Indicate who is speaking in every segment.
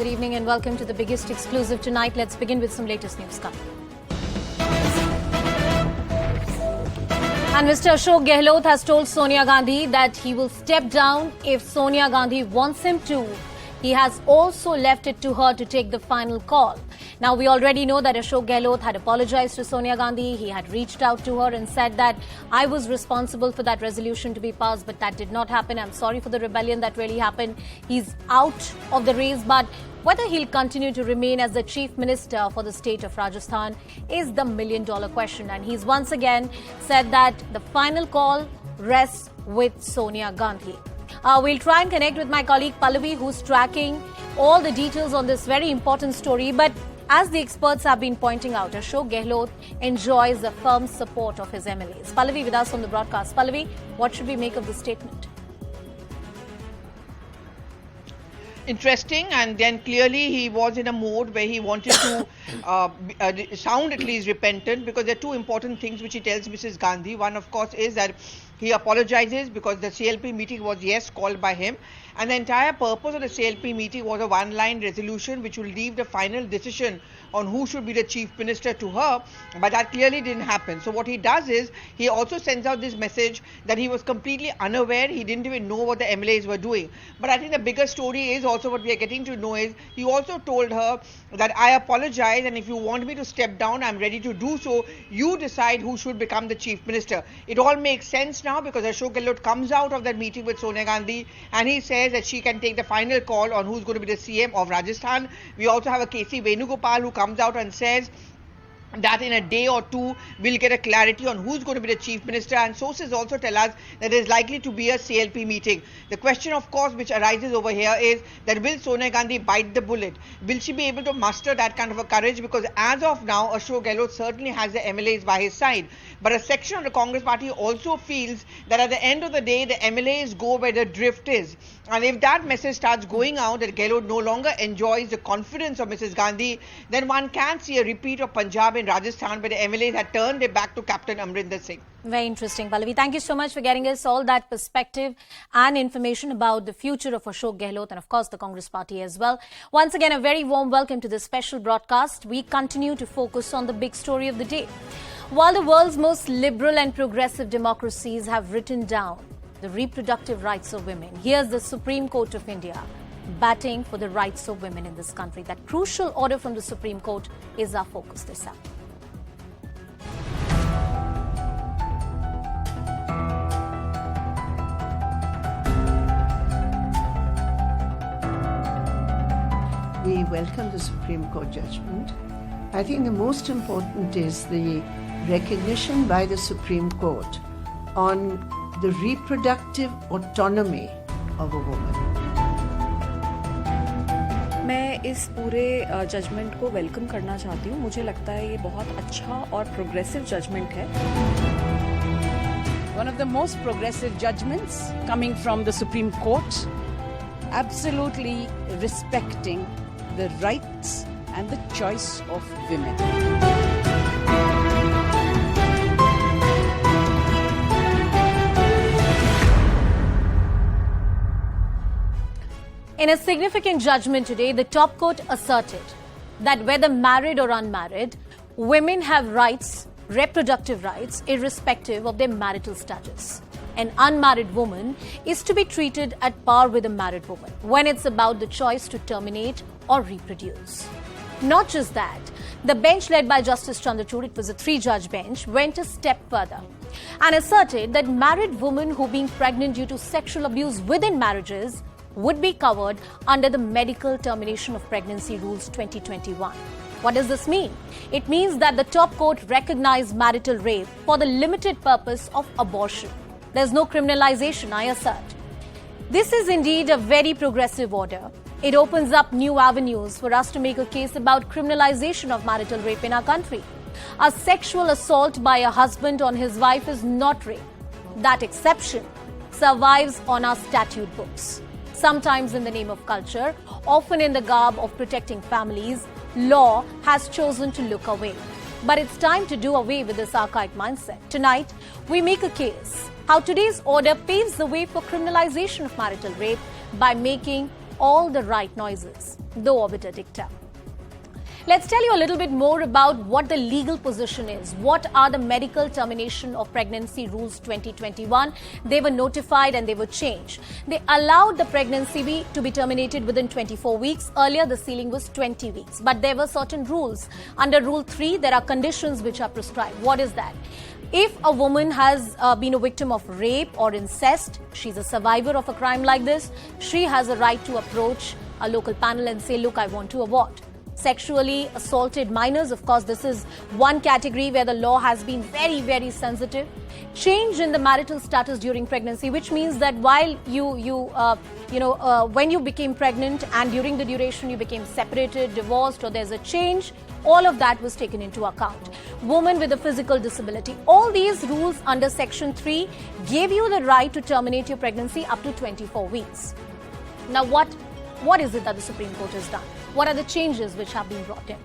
Speaker 1: good evening and welcome to the biggest exclusive tonight. Let's begin with some latest news coming. And Mr. Ashok Gehlot has told Sonia Gandhi that he will step down if Sonia Gandhi wants him to. He has also left it to her to take the final call. Now, we already know that Ashok Gehlot had apologized to Sonia Gandhi. He had reached out to her and said that I was responsible for that resolution to be passed, but that did not happen. I'm sorry for the rebellion that really happened. He's out of the race, but whether he'll continue to remain as the chief minister for the state of Rajasthan is the million-dollar question. And he's once again said that the final call rests with Sonia Gandhi. We'll try and connect with my colleague Pallavi, who's tracking all the details on this very important story. But as the experts have been pointing out, Ashok Gehlot enjoys the firm support of his MLAs. Pallavi with us on the broadcast. Pallavi, what should we make of this statement?
Speaker 2: Interesting, and then clearly he was in a mode where he wanted to sound at least repentant, because there are two important things which he tells Mrs. Gandhi. One, of course, is that he apologizes because the CLP meeting was, yes, called by him, and the entire purpose of the CLP meeting was a one-line resolution which will leave the final decision on who should be the chief minister to her, but that clearly didn't happen. So what he does is he also sends out this message that he was completely unaware, he didn't even know what the MLAs were doing. But I think the bigger story is also what we are getting to know is he also told her that I apologize, and if you want me to step down, I'm ready to do so. You decide who should become the chief minister. It all makes sense now because Ashok Gehlot comes out of that meeting with Sonia Gandhi and he says that she can take the final call on who's going to be the CM of Rajasthan. We also have a KC Venugopal who comes out and says that in a day or two we'll get a clarity on who's going to be the chief minister, and sources also tell us that there is likely to be a CLP meeting. The question, of course, which arises over here is that will Sonia Gandhi bite the bullet? Will she be able to muster that kind of a courage? Because as of now, Ashok Gehlot certainly has the MLAs by his side, but a section of the Congress party also feels that at the end of the day the MLAs go where the drift is, and if that message starts going out that Gehlot no longer enjoys the confidence of Mrs. Gandhi, then one can see a repeat of Punjab in Rajasthan, where the MLAs had turned their back to Captain Amrinder Singh.
Speaker 1: Very interesting, Pallavi. Thank you so much for getting us all that perspective and information about the future of Ashok Gehlot and, of course, the Congress party as well. Once again, a very warm welcome to this special broadcast. We continue to focus on the big story of the day. While the world's most liberal and progressive democracies have written down the reproductive rights of women, here's the Supreme Court of India batting for the rights of women in this country. That crucial order from the Supreme Court is our focus this hour.
Speaker 3: We welcome the Supreme Court judgment. I think the most important is the recognition by the Supreme Court on the reproductive autonomy of a woman.
Speaker 4: मैं इस पूरे judgement को welcome करना चाहती हूँ. मुझे लगता है ये बहुत अच्छा और प्रोग्रेसिव जजमेंट है.
Speaker 5: One of the most progressive judgments coming from the Supreme Court, absolutely respecting the rights and the choice of women.
Speaker 1: In a significant judgment today, the top court asserted that whether married or unmarried, women have rights, reproductive rights, irrespective of their marital status. An unmarried woman is to be treated at par with a married woman when it's about the choice to terminate or reproduce. Not just that, the bench led by Justice Chandrachud, it was a 3-judge bench, went a step further and asserted that married women who being pregnant due to sexual abuse within marriages would be covered under the Medical Termination of Pregnancy Rules 2021. What does this mean? It means that the top court recognized marital rape for the limited purpose of abortion. There's no criminalization, I assert. This is indeed a very progressive order. It opens up new avenues for us to make a case about criminalization of marital rape in our country. A sexual assault by a husband on his wife is not rape. That exception survives on our statute books. Sometimes in the name of culture, often in the garb of protecting families, law has chosen to look away. But it's time to do away with this archaic mindset. Tonight, we make a case how today's order paves the way for criminalization of marital rape by making all the right noises, though obiter dicta. Let's tell you a little bit more about what the legal position is. What are the medical termination of pregnancy rules 2021? They were notified and they were changed. They allowed the pregnancy to be terminated within 24 weeks. Earlier, the ceiling was 20 weeks. But there were certain rules. Under Rule 3, there are conditions which are prescribed. What is that? If a woman has been a victim of rape or incest, she's a survivor of a crime like this, she has a right to approach a local panel and say, look, I want to abort. Sexually assaulted minors, of course, this is one category where the law has been very, very sensitive. Change in the marital status during pregnancy, which means that while when you became pregnant and during the duration you became separated, divorced, or there's a change, all of that was taken into account. Women with a physical disability. All these rules under Section 3 gave you the right to terminate your pregnancy up to 24 weeks. Now, what is it that the Supreme Court has done? What are the changes which have been brought in?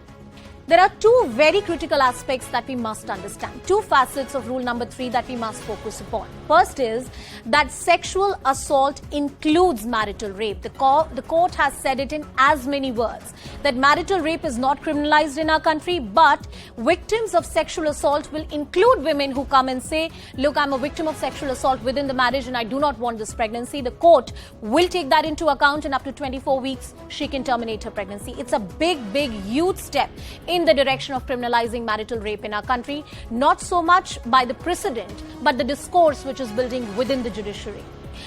Speaker 1: There are two very critical aspects that we must understand. Two facets of rule number 3 that we must focus upon. First is that sexual assault includes marital rape. The court has said it in as many words that marital rape is not criminalized in our country, but victims of sexual assault will include women who come and say, look, I'm a victim of sexual assault within the marriage and I do not want this pregnancy. The court will take that into account and up to 24 weeks, she can terminate her pregnancy. It's a big, huge step in the direction of criminalizing marital rape in our country, not so much by the precedent, but the discourse which is building within the judiciary.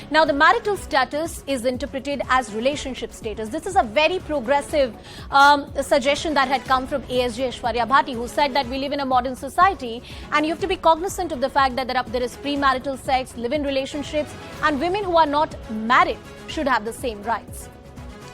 Speaker 1: Now, the marital status is interpreted as relationship status. This is a very progressive suggestion that had come from ASJ Aishwarya Bhati, who said that we live in a modern society and you have to be cognizant of the fact that there is premarital sex, live-in relationships, and women who are not married should have the same rights.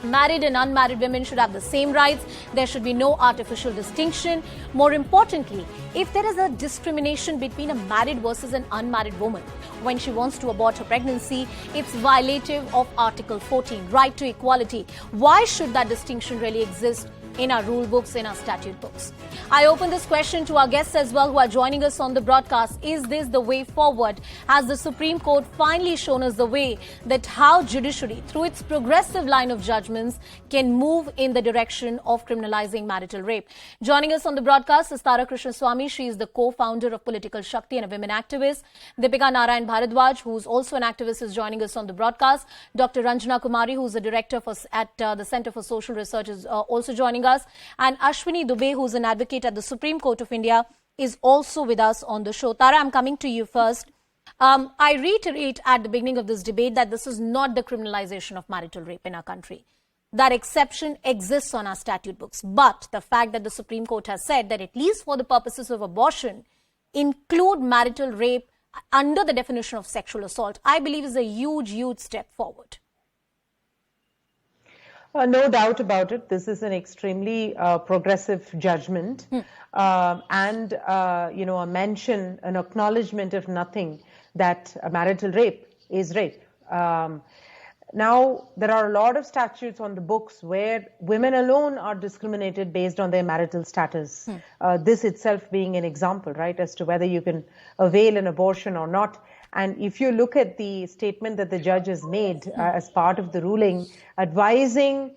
Speaker 1: Married and unmarried women should have the same rights. There should be no artificial distinction. More importantly, if there is a discrimination between a married versus an unmarried woman when she wants to abort her pregnancy, it's violative of Article 14, right to equality. Why should that distinction really exist in our rule books, in our statute books? I open this question to our guests as well who are joining us on the broadcast. Is this the way forward? Has the Supreme Court finally shown us the way that how judiciary, through its progressive line of judgments, can move in the direction of criminalizing marital rape? Joining us on the broadcast is Tara Krishnaswamy. She is the co-founder of Political Shakti and a women activist. Deepika Narayan Bharadwaj, who's also an activist, is joining us on the broadcast. Dr. Ranjana Kumari, who's the director at the Center for Social Research, is also joining us. And Ashwini Dubey, who's an advocate at the Supreme Court of India, is also with us on the show. Tara, I'm coming to you first. I reiterate at the beginning of this debate that this is not the criminalization of marital rape in our country. That exception exists on our statute books. But the fact that the Supreme Court has said that at least for the purposes of abortion, include marital rape under the definition of sexual assault, I believe is a huge step forward.
Speaker 6: No doubt about it. This is an extremely progressive judgment and, a mention, an acknowledgement, if nothing, that marital rape is rape. Now, there are a lot of statutes on the books where women alone are discriminated based on their marital status. This itself being an example, right, as to whether you can avail an abortion or not. And if you look at the statement that the judge has made as part of the ruling, advising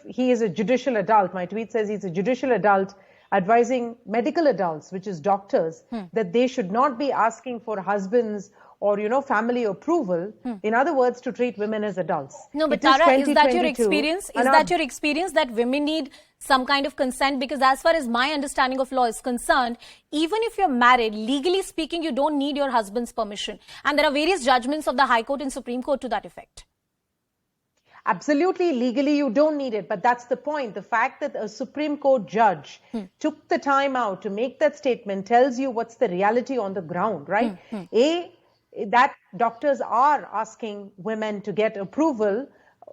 Speaker 6: he is a judicial adult. My tweet says he's a judicial adult advising medical adults, which is doctors, that they should not be asking for husbands or, family approval. In other words, to treat women as adults.
Speaker 1: No, but Tara, is that your experience? Is that your experience that women need some kind of consent? Because as far as my understanding of law is concerned, even if you're married, legally speaking, you don't need your husband's permission. And there are various judgments of the High Court and Supreme Court to that effect.
Speaker 6: Absolutely, legally you don't need it, but that's the point. The fact that a Supreme Court judge took the time out to make that statement tells you what's the reality on the ground, right? A, that doctors are asking women to get approval.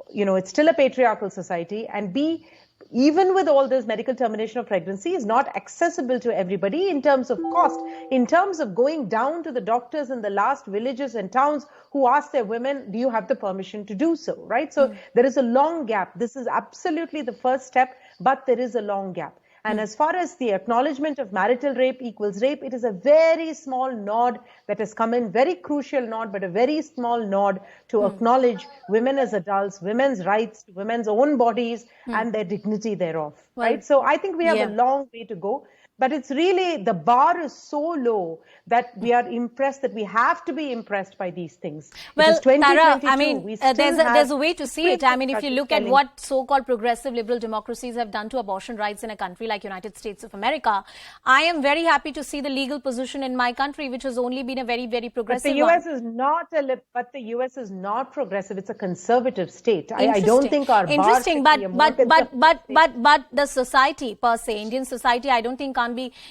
Speaker 6: It's still a patriarchal society. And B, even with all this, medical termination of pregnancy is not accessible to everybody in terms of cost, in terms of going down to the doctors in the last villages and towns who ask their women, do you have the permission to do so, right? So there is a long gap. This is absolutely the first step, but there is a long gap. And as far as the acknowledgement of marital rape equals rape, it is a very small nod that has come in, very crucial nod, but a very small nod to acknowledge women as adults, women's rights, women's own bodies, and their dignity thereof.
Speaker 1: Well,
Speaker 6: right? So I think we have a long way to go. But it's really, the bar is so low that we are impressed, that we have to be impressed by these things.
Speaker 1: Well, Tara, I
Speaker 6: we
Speaker 1: mean,
Speaker 6: still
Speaker 1: there's a way to see it. I mean, if you look at
Speaker 6: telling-
Speaker 1: what so-called progressive liberal democracies have done to abortion rights in a country like United States of America, I am very happy to see the legal position in my country, which has only been a very, very progressive
Speaker 6: But the US is not but the US is not progressive. It's a conservative state. I don't think our bar
Speaker 1: Interesting,
Speaker 6: should
Speaker 1: but
Speaker 6: be a more conservative
Speaker 1: but the society per se, Indian society, I don't think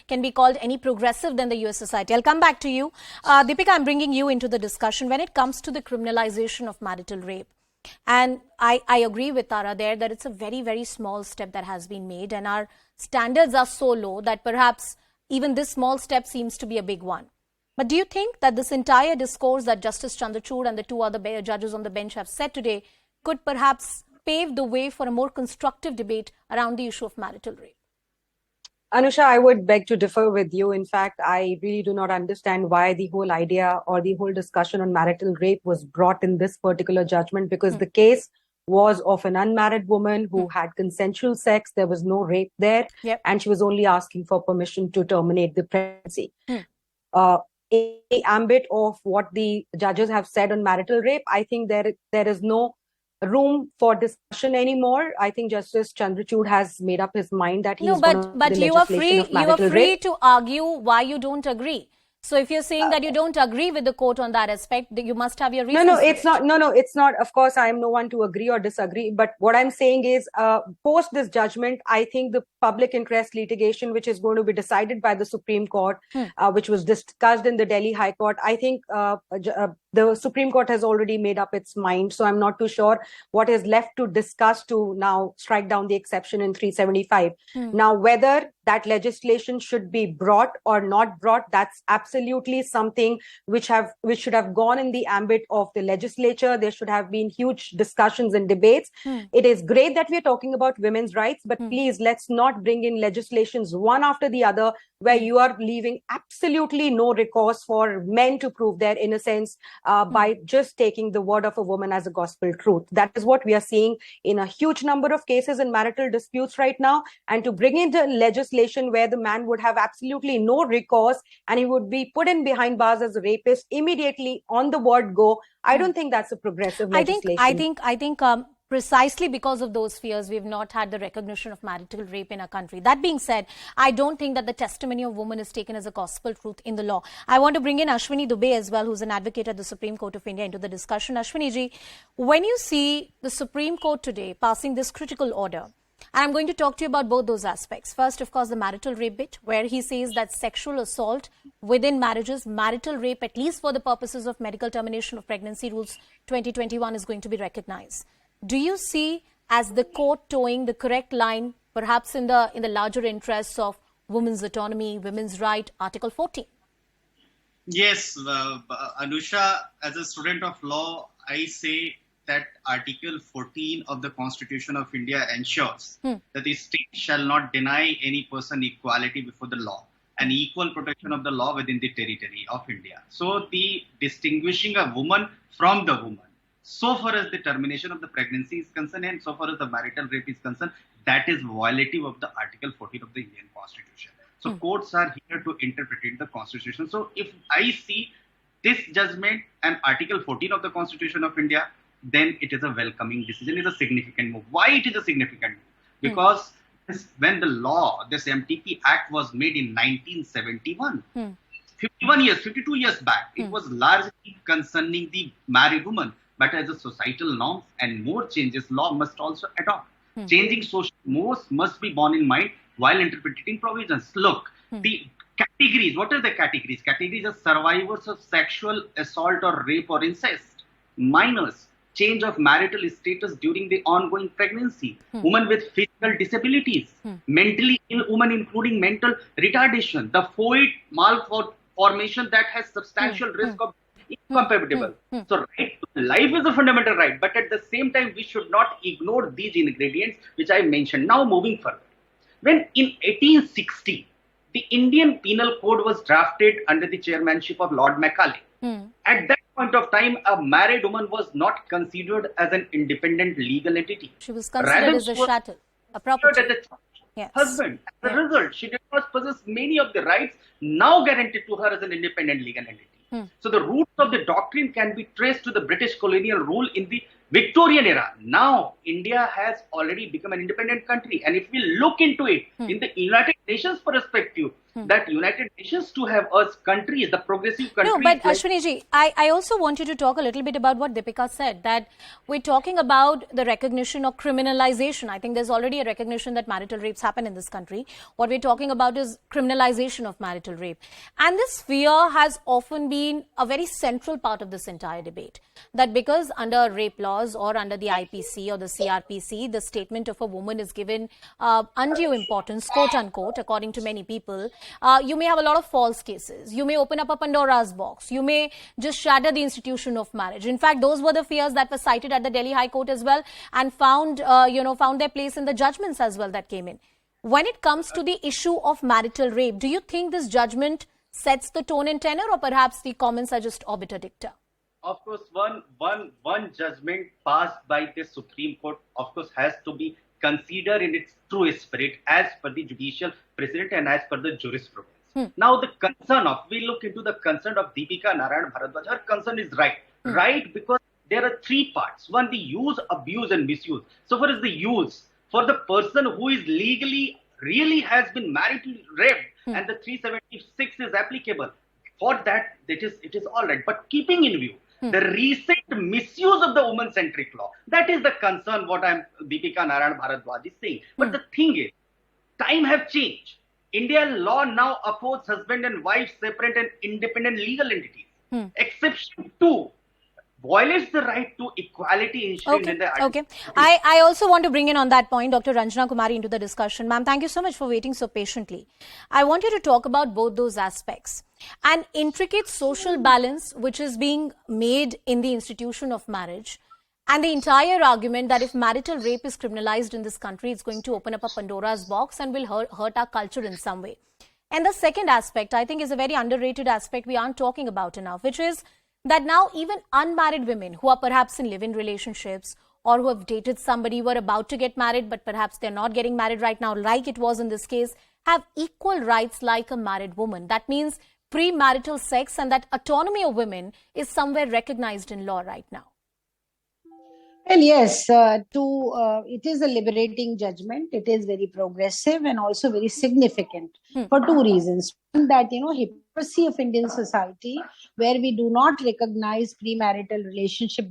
Speaker 1: can be called any progressive than the US society. I'll come back to you. Deepika, I'm bringing you into the discussion when it comes to the criminalization of marital rape. And I agree with Tara there that it's a very, very small step that has been made, and our standards are so low that perhaps even this small step seems to be a big one. But do you think that this entire discourse that Justice Chandrachud and the two other judges on the bench have said today could perhaps pave the way for a more constructive debate around the issue of marital rape?
Speaker 7: Anusha, I would beg to differ with you. In fact, I really do not understand why the whole idea or the whole discussion on marital rape was brought in this particular judgment, because the case was of an unmarried woman who had consensual sex. There was no rape there.
Speaker 1: Yep.
Speaker 7: And she was only asking for permission to terminate the pregnancy. In the ambit of what the judges have said on marital rape, I think there is no room for discussion anymore. I think Justice Chandrachud has made up his mind that he's
Speaker 1: but you are free to argue why you don't agree. So if you're saying that you don't agree with the court on that aspect, you must have your reasons.
Speaker 7: No, it's not. Of course, I am no one to agree or disagree. But what I'm saying is, post this judgment, I think the public interest litigation, which is going to be decided by the Supreme Court, which was discussed in the Delhi High Court, I think the Supreme Court has already made up its mind. So I'm not too sure what is left to discuss to now strike down the exception in 375. Now, whether that legislation should be brought or not brought, that's absolutely something which should have gone in the ambit of the legislature. There should have been huge discussions and debates. It is great that we're talking about women's rights, but please, let's not bring in legislations one after the other where you are leaving absolutely no recourse for men to prove their innocence by just taking the word of a woman as a gospel truth. That is what we are seeing in a huge number of cases in marital disputes right now. And to bring in the legislation where the man would have absolutely no recourse and he would be put in behind bars as a rapist immediately on the word go, I don't think that's a progressive legislation.
Speaker 1: I think precisely because of those fears, we've not had the recognition of marital rape in our country. That being said, I don't think that the testimony of woman is taken as a gospel truth in the law. I want to bring in Ashwini Dubey as well, who's an advocate at the Supreme Court of India, into the discussion. Ashwini ji, when you see the Supreme Court today passing this critical order, and I'm going to talk to you about both those aspects. First, of course, the marital rape bit, where he says that sexual assault within marriages, marital rape, at least for the purposes of medical termination of pregnancy rules 2021, is going to be recognized. Do you see as the court towing the correct line, perhaps in the larger interests of women's autonomy, women's right, Article 14?
Speaker 8: Yes, Anusha, as a student of law, I say that Article 14 of the Constitution of India ensures that the state shall not deny any person equality before the law and equal protection of the law within the territory of India. So the distinguishing a woman from the woman, so far as the termination of the pregnancy is concerned and so far as the marital rape is concerned, that is violative of the Article 14 of the Indian Constitution. So courts are here to interpret the Constitution. So if I see this judgment and Article 14 of the Constitution of India, then it is a welcoming decision. It is a significant move. Why it is a significant move? Because when the law, this MTP Act was made in 1971, 52 years back, it was largely concerning the married woman. But as a societal norms and more changes, law must also adopt. Changing social norms must be borne in mind while interpreting provisions. Look, the categories, what are the categories? Categories are survivors of sexual assault or rape or incest, minors, change of marital status during the ongoing pregnancy, women with physical disabilities, mentally ill women including mental retardation, the fluid malformation that has substantial risk of incompatible. So right to life is a fundamental right, but at the same time, we should not ignore these ingredients which I mentioned. Now moving further.
Speaker 9: When in 1860, the Indian Penal Code was drafted under the chairmanship of Lord Macaulay. At that point of time, a married woman was not considered as an independent legal entity.
Speaker 1: She was considered as a chattel, a property.
Speaker 9: Yes. Husband. As a result, she did not possess many of the rights now guaranteed to her as an independent legal entity. So the roots of the doctrine can be traced to the British colonial rule in the Victorian era. Now, India has already become an independent country. And if we look into it in the United Nations perspective, that United Nations to have us countries, the progressive countries.
Speaker 1: No, but Ashwini ji, I also want you to talk a little bit about what Deepika said, that we're talking about the recognition of criminalization. I think there's already a recognition that marital rapes happen in this country. What we're talking about is criminalization of marital rape. And this fear has often been a very central part of this entire debate. That because under rape laws or under the IPC or the CRPC, the statement of a woman is given undue importance, quote unquote, according to many people. You may have a lot of false cases. You may open up a Pandora's box. You may just shatter the institution of marriage. In fact, those were the fears that were cited at the Delhi High Court as well and found their place in the judgments as well that came in. When it comes to the issue of marital rape, do you think this judgment sets the tone and tenor, or perhaps the comments are just obiter dicta?
Speaker 9: Of course, one judgment passed by the Supreme Court, of course, has to be considered in its true spirit as per the judicial precedent and as per the jurisprudence. Now, the concern of, we look into the concern of Deepika Narayan Bharadwaj, her concern is right. Right, because there are three parts. One, the use, abuse and misuse. So what is the use? For the person who is really has been maritally raped and the 376 is applicable. For that, it is all right. But keeping in view the recent misuse of the woman-centric law, that is the concern what Deepika Narayan Bharadwaj is saying. But the thing is, time have changed. Indian law now affords husband and wife separate and independent legal entities. Exception 2 violates the right to equality enshrined in the Act.
Speaker 1: Okay. I also want to bring in on that point Dr. Ranjana Kumari into the discussion. Ma'am, thank you so much for waiting so patiently. I want you to talk about both those aspects. An intricate social balance which is being made in the institution of marriage, and the entire argument that if marital rape is criminalized in this country, it's going to open up a Pandora's box and will hurt our culture in some way. And the second aspect, I think, is a very underrated aspect we aren't talking about enough, which is that now even unmarried women who are perhaps in live-in relationships or who have dated somebody who are about to get married, but perhaps they're not getting married right now, like it was in this case, have equal rights like a married woman. That means premarital sex and that autonomy of women is somewhere recognized in law right now.
Speaker 10: Well, yes, it is a liberating judgment. It is very progressive and also very significant for two reasons. One, that, hypocrisy of Indian society, where we do not recognize premarital relationship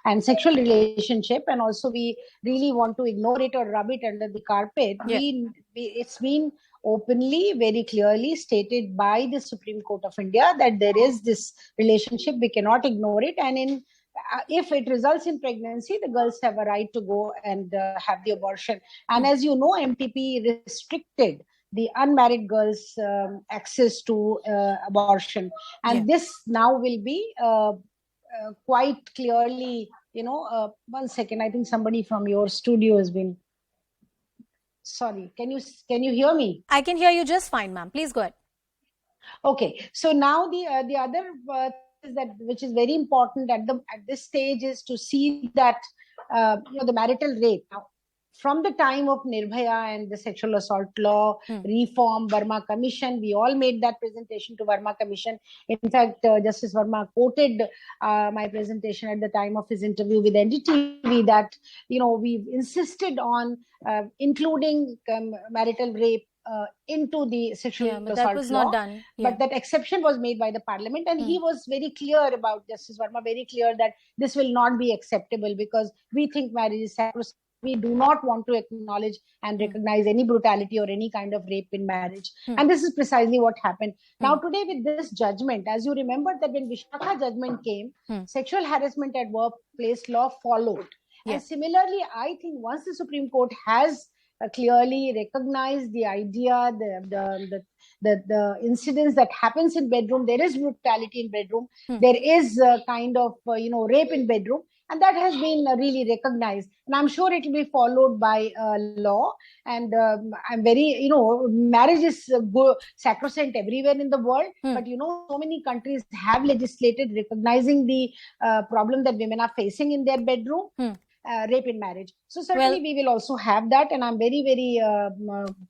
Speaker 10: and sexual relationship, and also we really want to ignore it or rub it under the carpet. It's been openly, very clearly stated by the Supreme Court of India that there is this relationship, we cannot ignore it, and if it results in pregnancy, the girls have a right to go and have the abortion. And as you know, MTP restricted the unmarried girls' access to abortion. And this now will be quite clearly, 1 second, I think somebody from your studio has been... Sorry, can you hear me?
Speaker 1: I can hear you just fine, ma'am. Please go ahead.
Speaker 10: Okay, so now the other... that which is very important at this stage is to see that the marital rape. Now, from the time of Nirbhaya and the sexual assault law reform, Verma Commission, we all made that presentation to Verma Commission. In fact, Justice Verma quoted my presentation at the time of his interview with NDTV that we've insisted on including marital rape into the sexual assault
Speaker 1: that was
Speaker 10: law.
Speaker 1: Not done.
Speaker 10: But that exception was made by the parliament, and he was very clear about, Justice Verma, very clear that this will not be acceptable because we think marriage is sacrosanct. We do not want to acknowledge and recognize any brutality or any kind of rape in marriage. And this is precisely what happened. Now today with this judgment, as you remember that when Vishakha judgment came, sexual harassment at workplace law followed. And similarly, I think once the Supreme Court has clearly recognized the idea, the incidents that happens in bedroom, there is brutality in bedroom, there is kind of rape in bedroom, and that has been really recognized, and I'm sure it will be followed by law. And I'm very, marriage is sacrosanct everywhere in the world, but so many countries have legislated recognizing the problem that women are facing in their bedroom. Rape in marriage. So certainly we will also have that, and I'm very, very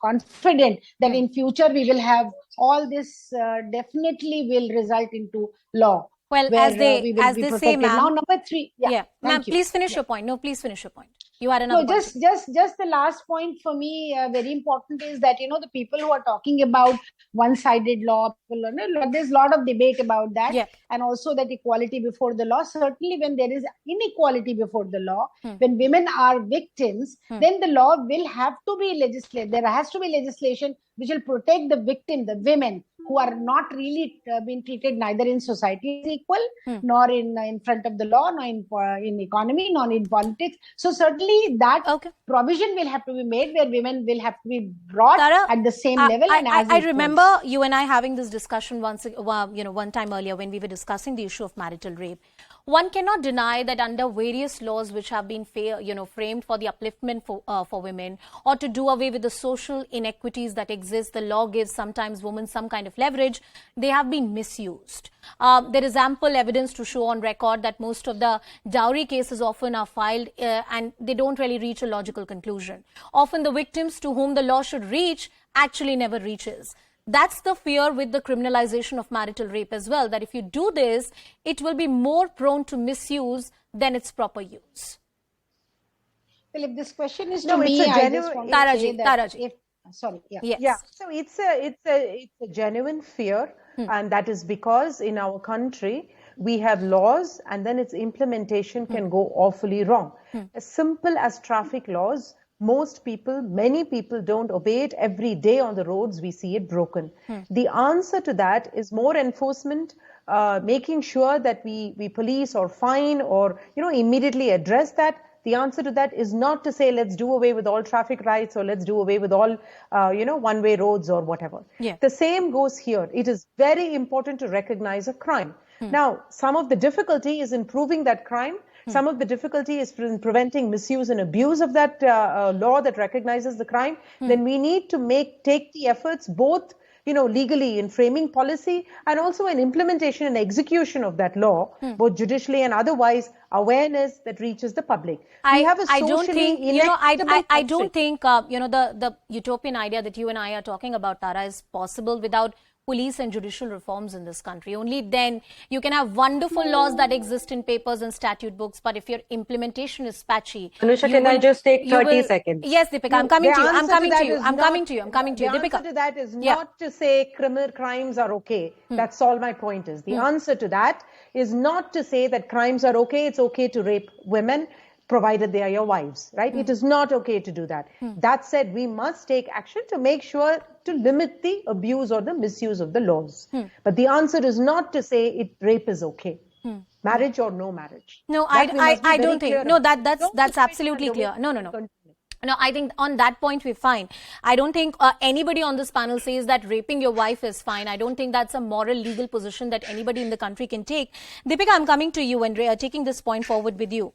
Speaker 10: confident that in future we will have all this. Definitely will result into law.
Speaker 1: Well,
Speaker 10: where,
Speaker 1: as they
Speaker 10: we will
Speaker 1: as
Speaker 10: be
Speaker 1: they
Speaker 10: protected.
Speaker 1: say, ma'am.
Speaker 10: Now, number 3.
Speaker 1: Yeah, ma'am. Please finish your point. No, please finish your point. You had another point.
Speaker 10: Just the last point for me, very important, is that the people who are talking about one-sided law, there's a lot of debate about that, and also that equality before the law. Certainly, when there is inequality before the law, when women are victims, then the law will have to be legislated. There has to be legislation which will protect the victim, the women who are not really being treated neither in society as equal, nor in front of the law, nor in economy, nor in politics. So certainly that provision will have to be made where women will have to be brought at the same level.
Speaker 1: I remember you and I having this discussion one time earlier when we were discussing the issue of marital rape. One cannot deny that under various laws which have been framed for the upliftment for women, or to do away with the social inequities that exist, the law gives sometimes women some kind of leverage. They have been misused. There is ample evidence to show on record that most of the dowry cases often are filed and they don't really reach a logical conclusion. Often the victims to whom the law should reach actually never reaches. That's the fear with the criminalization of marital rape as well, that if you do this, it will be more prone to misuse than its proper use.
Speaker 10: Well, if this question is to me, I just want to say that
Speaker 6: So it's a genuine fear, and that is because in our country we have laws and then its implementation can go awfully wrong. As simple as traffic laws, many people don't obey it. Every day on the roads, we see it broken. The answer to that is more enforcement, making sure that we police or fine or, immediately address that. The answer to that is not to say, let's do away with all traffic lights or let's do away with all, one-way roads or whatever. The same goes here. It is very important to recognize a crime. Now, some of the difficulty is in proving that crime. Some of the difficulty is in preventing misuse and abuse of that law that recognizes the crime. Then we need to take the efforts both, legally in framing policy and also in implementation and execution of that law, both judicially and otherwise, awareness that reaches the public. We have a socially
Speaker 1: I don't think the utopian idea that you and I are talking about, Tara, is possible without police and judicial reforms in this country. Only then you can have wonderful laws that exist in papers and statute books, but if your implementation is patchy...
Speaker 7: Anusha, can I just take 30 seconds?
Speaker 1: Yes, Deepika, I'm coming to you. I'm coming to you.
Speaker 6: The answer to that is not to say criminal crimes are okay. That's all my point is. The answer to that is not to say that crimes are okay. It's okay to rape women, provided they are your wives, right? It is not okay to do that. That said, we must take action to make sure to limit the abuse or the misuse of the laws. But the answer is not to say rape is okay. Marriage or no marriage.
Speaker 1: No, I don't think. No, that's absolutely clear. No. No, I think on that point we're fine. I don't think anybody on this panel says that raping your wife is fine. I don't think that's a moral, legal position that anybody in the country can take. Deepika, I'm coming to you and taking this point forward with you.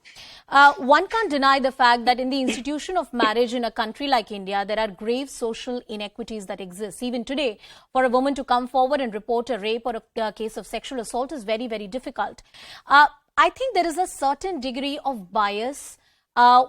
Speaker 1: One can't deny the fact that in the institution of marriage in a country like India, there are grave social inequities that exist. Even today, for a woman to come forward and report a rape or a case of sexual assault is very, very difficult. I think there is a certain degree of bias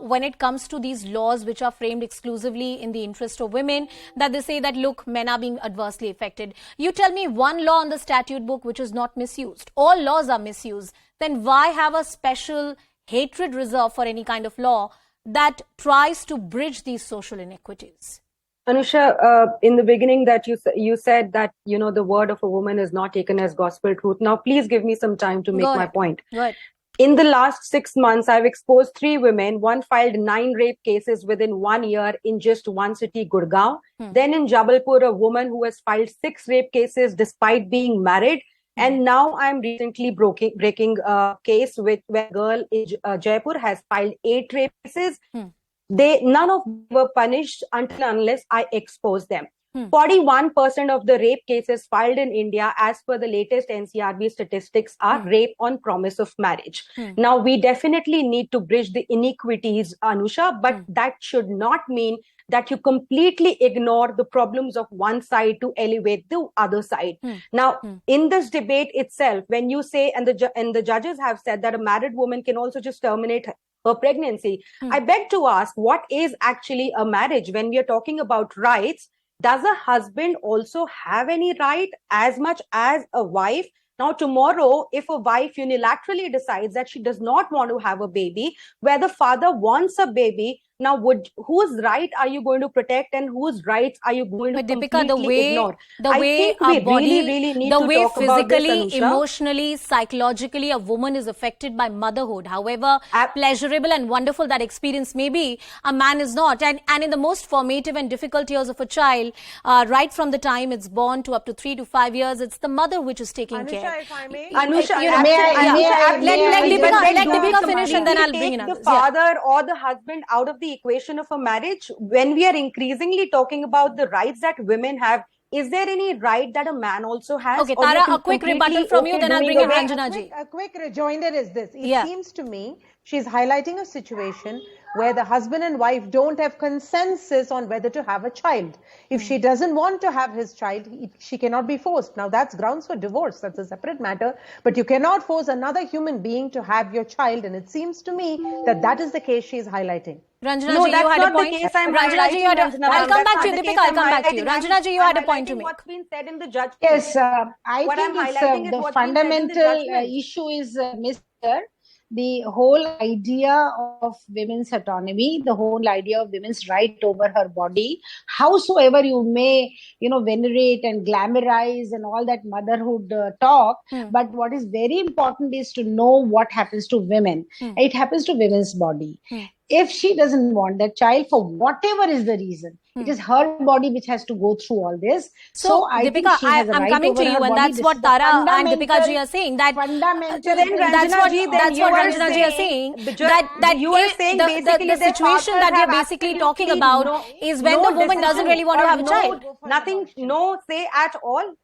Speaker 1: when it comes to these laws which are framed exclusively in the interest of women, that they say that, look, men are being adversely affected. You tell me one law on the statute book which is not misused. All laws are misused. Then why have a special hatred reserved for any kind of law that tries to bridge these social inequities?
Speaker 7: Anusha, in the beginning that you said that, the word of a woman is not taken as gospel truth. Now, please give me some time to make my point.
Speaker 1: Go ahead.
Speaker 7: In the last 6 months, I've exposed 3 women. One filed 9 rape cases within 1 year in just one city, Gurgaon. Then in Jabalpur, a woman who has filed 6 rape cases despite being married. And now I'm recently breaking a case where a girl in Jaipur has filed 8 rape cases. None of them were punished until unless I exposed them. 41% of the rape cases filed in India, as per the latest NCRB statistics, are rape on promise of marriage. Now, we definitely need to bridge the inequities, Anusha, but that should not mean that you completely ignore the problems of one side to elevate the other side. Now, in this debate itself, when you say, and the judges have said that a married woman can also just terminate her pregnancy, I beg to ask, what is actually a marriage? When we are talking about rights, does a husband also have any right as much as a wife? Now, tomorrow, if a wife unilaterally decides that she does not want to have a baby, where the father wants a baby, now whose right are you going to protect and whose rights are you going to completely ignore?
Speaker 1: The way
Speaker 7: our body, really need
Speaker 1: the
Speaker 7: to
Speaker 1: way
Speaker 7: talk
Speaker 1: physically,
Speaker 7: about this,
Speaker 1: emotionally, psychologically, a woman is affected by motherhood. However pleasurable and wonderful that experience may be, a man is not. And in the most formative and difficult years of a child, right from the time it's born to up to 3 to 5 years, it's the mother which is taking care.
Speaker 6: If I may,
Speaker 7: Anusha,
Speaker 1: let Deepika finish and then I'll bring in others.
Speaker 7: The father or the husband out of the equation of a marriage. When we are increasingly talking about the rights that women have, is there any right that a man also has?
Speaker 1: Okay, Tara, a quick rebuttal from you, then I'll bring in Ranjana ji.
Speaker 6: A quick rejoinder is this. It seems to me she's highlighting a situation where the husband and wife don't have consensus on whether to have a child. If she doesn't want to have his child, she cannot be forced. Now, that's grounds for divorce. That's a separate matter. But you cannot force another human being to have your child. And it seems to me that that is the case she is highlighting.
Speaker 1: Ranjana ji, you had a point. Ranjana ji, I'll come back to you. Deepika, I'll come back to you. Ranjana ji, you had a point to make.
Speaker 7: What's been said in the judgment?
Speaker 10: Yes, I think the fundamental issue is missed here. The whole idea of women's autonomy, the whole idea of women's right over her body, howsoever you may, venerate and glamorize and all that motherhood talk. But what is very important is to know what happens to women. It happens to women's body. If she doesn't want that child for whatever is the reason, it is her body which has to go through all this. So I
Speaker 1: Deepika,
Speaker 10: think she has a right
Speaker 1: I'm coming to you, and that's what Tara and Deepika ji are saying. That's what Ranjana ji are saying. That you are saying basically the situation that we are basically talking about is when the woman doesn't really want to have a child.
Speaker 7: Nothing, no say at all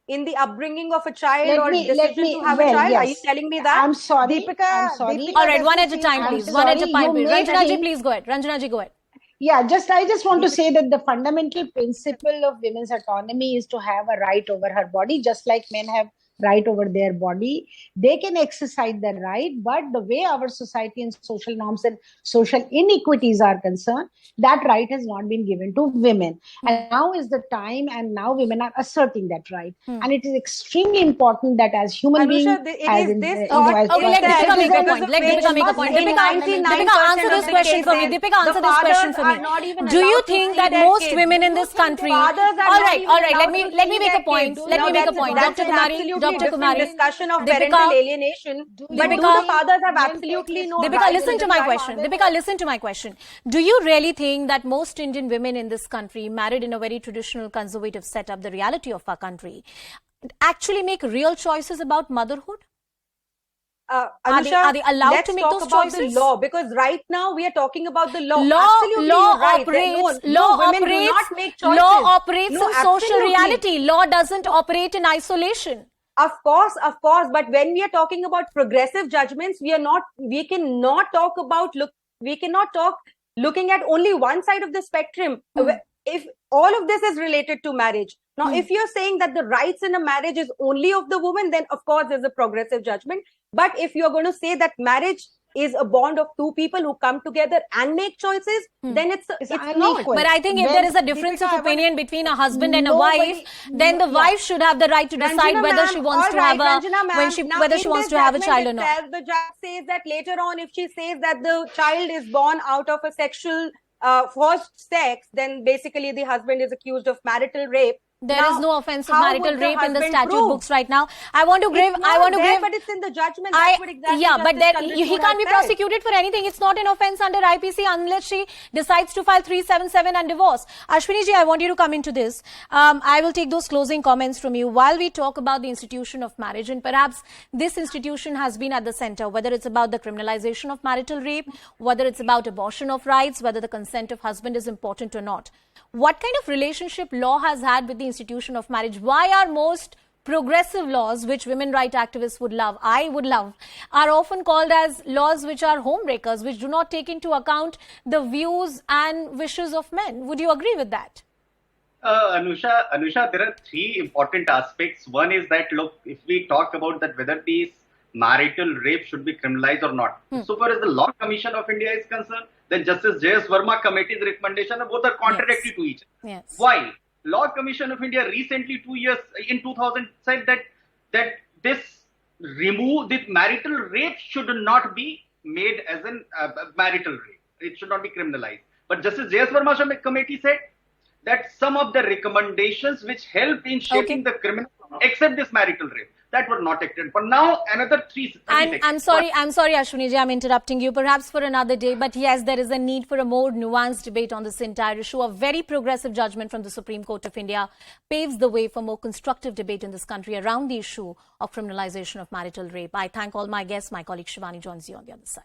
Speaker 7: in the upbringing of a child or decision to have a child? Yes. Are you telling me that?
Speaker 10: I'm sorry.
Speaker 6: Deepika,
Speaker 10: I'm sorry.
Speaker 1: All right, one at a time, please. One at a time, please. Ranjana ji, please go ahead. Ranjana ji, go ahead.
Speaker 10: Yeah, I just want to say that the fundamental principle of women's autonomy is to have a right over her body, just like men have right over their body. They can exercise their right, but the way our society and social norms and social inequities are concerned, that right has not been given to women. And now is the time, and now women are asserting that right. And it is extremely important that as human beings,
Speaker 1: let Deepika make a point. Let Deepika make a point. Deepika, answer this question for me. Deepika, answer this question for me. Do you think that most women in this country... All right, let me make a point. Let me make a point. Dr. Kumari,
Speaker 7: discussion of parental alienation, but do the fathers have absolutely no
Speaker 1: Deepika, listen to my question. Deepika, listen to my question. Do you really think that most Indian women in this country, married in a very traditional conservative setup, the reality of our country, actually make real choices about motherhood?
Speaker 7: Anusha,
Speaker 1: are they allowed to make those choices?
Speaker 7: Let's talk about the law, because right now we are talking about the law.
Speaker 1: Law operates in social reality. Law doesn't operate in isolation.
Speaker 7: Of course. But when we are talking about progressive judgments, we cannot talk looking at only one side of the spectrum. If all of this is related to marriage. Now, if you're saying that the rights in a marriage is only of the woman, then of course there's a progressive judgment. But if you're going to say that marriage is a bond of two people who come together and make choices, then it's not.
Speaker 1: But I think if there is a difference of opinion between a husband and a wife, then the wife should have the right to decide whether she wants to have whether she wants to have a child or not.
Speaker 7: The judge says that later on, if she says that the child is born out of a sexual forced sex, then basically the husband is accused of marital rape.
Speaker 1: There is no offense of marital rape in the statute books right now. But
Speaker 7: it's in the judgment. That's what exactly.
Speaker 1: Yeah, but he can't be prosecuted for anything. It's not an offense under IPC unless she decides to file 377 and divorce. Ashwini ji, I want you to come into this. I will take those closing comments from you while we talk about the institution of marriage, and perhaps this institution has been at the center, whether it's about the criminalization of marital rape, whether it's about abortion of rights, whether the consent of husband is important or not. what kind of relationship law has had with the institution of marriage? Why are most progressive laws, which women rights activists would love, I would love, are often called as laws which are homebreakers, which do not take into account the views and wishes of men? Would you agree with that?
Speaker 9: Anusha, there are three important aspects. One is that, look, if we talk about that whether these marital rape should be criminalized or not. So far as the Law Commission of India is concerned, then Justice J.S. Verma committee's recommendation, both are contradictory to each other.
Speaker 1: Yes.
Speaker 9: Why? Law Commission of India recently, 2 years in 2000, said that this marital rape should not be made as a marital rape. It should not be criminalized. But Justice J.S. Verma committee said that some of the recommendations which helped in shaping the criminal, except this marital rape, that were not acted. But now another three.
Speaker 1: And I'm sorry, Ashwini ji, I'm interrupting you, perhaps for another day. But yes, there is a need for a more nuanced debate on this entire issue. A very progressive judgment from the Supreme Court of India paves the way for more constructive debate in this country around the issue of criminalization of marital rape. I thank all my guests. My colleague Shivani joins you on the other side.